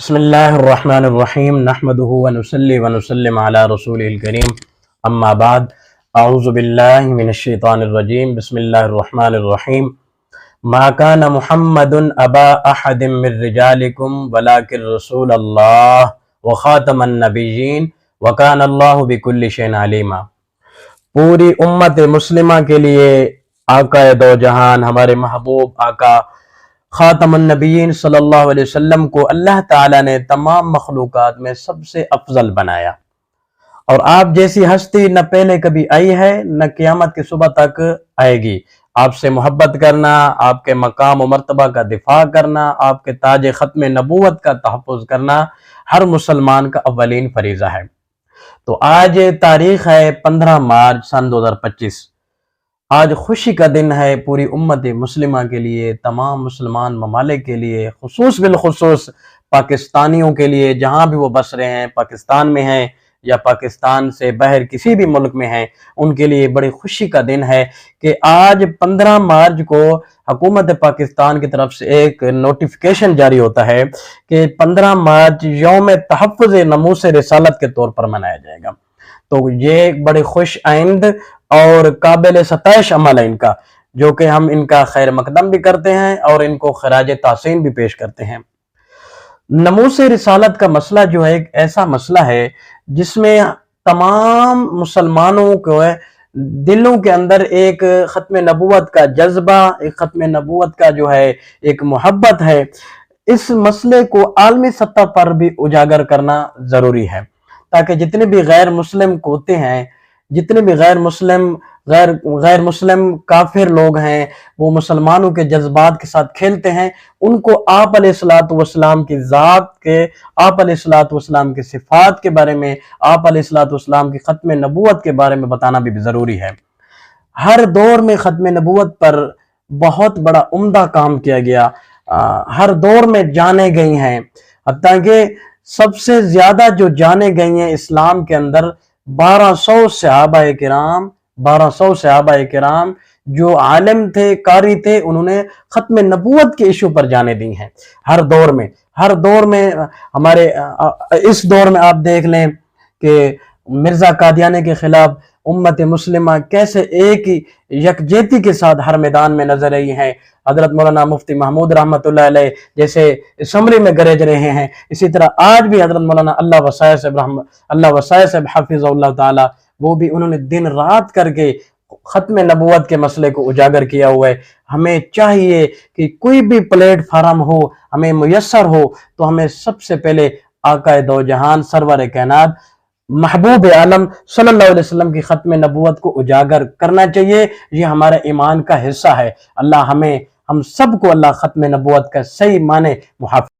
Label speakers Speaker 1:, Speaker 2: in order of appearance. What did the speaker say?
Speaker 1: بسم اللہ الرحمن الرحیم نحمدہ ونصلی ونسلم علی رسولہ الکریم اما بعد اعوذ باللہ من الشیطان الرجیم بسم اللہ الرحمن الرحیم ما کان محمد ابا احد من رجالکم ولکن رسول اللہ وخاتم النبیین وکان اللہ بکل شیء علیما۔ پوری امت مسلمہ کے لیے آقا دو جہان ہمارے محبوب آقا خاتم النبیین صلی اللہ علیہ وسلم کو اللہ تعالیٰ نے تمام مخلوقات میں سب سے افضل بنایا، اور آپ جیسی ہستی نہ پہلے کبھی آئی ہے نہ قیامت کی صبح تک آئے گی۔ آپ سے محبت کرنا، آپ کے مقام و مرتبہ کا دفاع کرنا، آپ کے تاج ختم نبوت کا تحفظ کرنا ہر مسلمان کا اولین فریضہ ہے۔ تو آج تاریخ ہے 15 مارچ سن 2025۔ آج خوشی کا دن ہے پوری امت مسلمہ کے لیے، تمام مسلمان ممالک کے لیے، بالخصوص پاکستانیوں کے لیے، جہاں بھی وہ بس رہے ہیں، پاکستان میں ہیں یا پاکستان سے باہر کسی بھی ملک میں ہیں، ان کے لیے بڑی خوشی کا دن ہے کہ آج 15 مارچ کو حکومت پاکستان کی طرف سے ایک نوٹیفیکیشن جاری ہوتا ہے کہ 15 مارچ یوم تحفظ ناموس رسالت کے طور پر منایا جائے گا۔ تو یہ ایک بڑے خوش آئند اور قابل ستائش عمل ہے ان کا، جو کہ ہم ان کا خیر مقدم بھی کرتے ہیں اور ان کو خراج تحسین بھی پیش کرتے ہیں۔ ناموس رسالت کا مسئلہ جو ہے ایک ایسا مسئلہ ہے جس میں تمام مسلمانوں کو دلوں کے اندر ایک ختم نبوت کا جذبہ، ایک ختم نبوت کا جو ہے ایک محبت ہے۔ اس مسئلے کو عالمی سطح پر بھی اجاگر کرنا ضروری ہے، تاکہ جتنے بھی غیر مسلم ہوتے ہیں، جتنے بھی غیر مسلم کافر لوگ ہیں، وہ مسلمانوں کے جذبات کے ساتھ کھیلتے ہیں، ان کو آپ علیہ السلام کی ذات کے، آپ علیہ السلام کی صفات کے بارے میں، آپ علیہ السلام کی ختم نبوت کے بارے میں بتانا بھی ضروری ہے۔ ہر دور میں ختم نبوت پر بہت بڑا عمدہ کام کیا گیا، ہر دور میں جانے گئی ہیں، حتیٰ کہ سب سے زیادہ جو جانے گئی ہیں اسلام کے اندر 1200 صحابہ کرام جو عالم تھے، قاری تھے، انہوں نے ختم نبوت کے ایشو پر جانے دی ہیں۔ ہر دور میں ہمارے اس دور میں آپ دیکھ لیں کہ مرزا قادیانی کے خلاف امت مسلمہ کیسے ایک یکجہتی کے ساتھ ہر میدان میں نظر رہی ہیں۔ حضرت مولانا مفتی محمود رحمۃ اللہ علیہ جیسے اسمبلی میں گرج رہے ہیں، اسی طرح آج بھی حضرت مولانا اللہ وسائع صاحب حافظ اللہ تعالی، وہ بھی انہوں نے دن رات کر کے ختم نبوت کے مسئلے کو اجاگر کیا ہوا ہے۔ ہمیں چاہیے کہ کوئی بھی پلیٹ فارم ہو، ہمیں میسر ہو، تو ہمیں سب سے پہلے آقا دو جہان سرور کائنات محبوب عالم صلی اللہ علیہ وسلم کی ختم نبوت کو اجاگر کرنا چاہیے۔ یہ ہمارے ایمان کا حصہ ہے۔ اللہ ہم سب کو اللہ ختم نبوت کا صحیح معنی محافظ